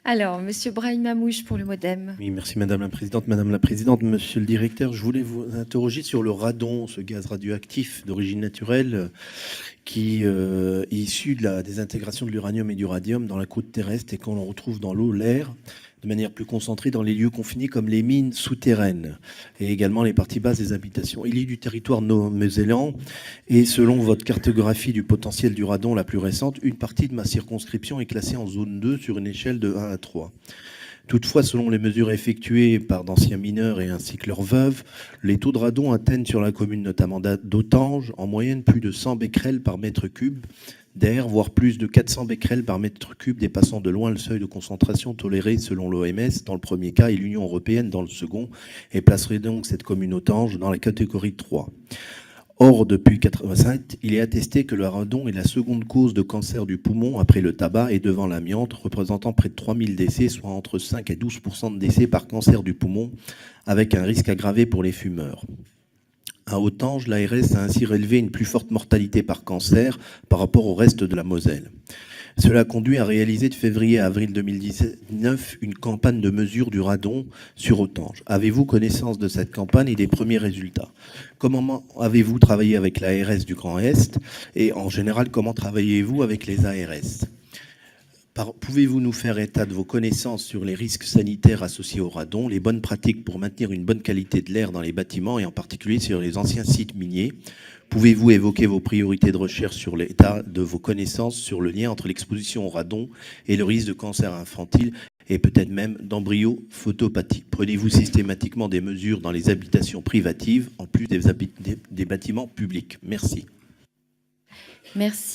Alors, Monsieur Brahim Mamouche pour le MoDem. Oui, merci Madame la Présidente. Madame la Présidente, Monsieur le Directeur, je voulais vous interroger sur le radon, ce gaz radioactif d'origine naturelle qui est issu de la désintégration de l'uranium et du radium dans la croûte terrestre et qu'on retrouve dans l'eau, l'air, de manière plus concentrée dans les lieux confinés comme les mines souterraines et également les parties basses des habitations. Il est du territoire néo-zéland et selon votre cartographie du potentiel du radon la plus récente, une partie de ma circonscription est classée en zone 2 sur une échelle de 1 à 3. Toutefois, selon les mesures effectuées par d'anciens mineurs et ainsi que leurs veuves, les taux de radon atteignent sur la commune notamment d'Autange en moyenne plus de 100 becquerels par mètre cube d'air, voire plus de 400 becquerels par mètre cube, dépassant de loin le seuil de concentration toléré selon l'OMS dans le premier cas et l'Union européenne dans le second, et placerait donc cette commune Autange dans la catégorie 3. Or, depuis 1987, il est attesté que le radon est la seconde cause de cancer du poumon après le tabac et devant l'amiante, représentant près de 3000 décès, soit entre 5 et 12% de décès par cancer du poumon, avec un risque aggravé pour les fumeurs. À Autange, l'ARS a ainsi relevé une plus forte mortalité par cancer par rapport au reste de la Moselle. Cela conduit à réaliser de février à avril 2019 une campagne de mesure du radon sur Autange. Avez-vous connaissance de cette campagne et des premiers résultats? Comment avez-vous travaillé avec l'ARS du Grand Est? Et en général, comment travaillez-vous avec les ARS? Pouvez-vous nous faire état de vos connaissances sur les risques sanitaires associés au radon, les bonnes pratiques pour maintenir une bonne qualité de l'air dans les bâtiments et en particulier sur les anciens sites miniers? Pouvez-vous évoquer vos priorités de recherche sur l'état de vos connaissances sur le lien entre l'exposition au radon et le risque de cancer infantile et peut-être même d'embryo photopathique? Prenez-vous systématiquement des mesures dans les habitations privatives en plus des bâtiments publics? Merci. Merci.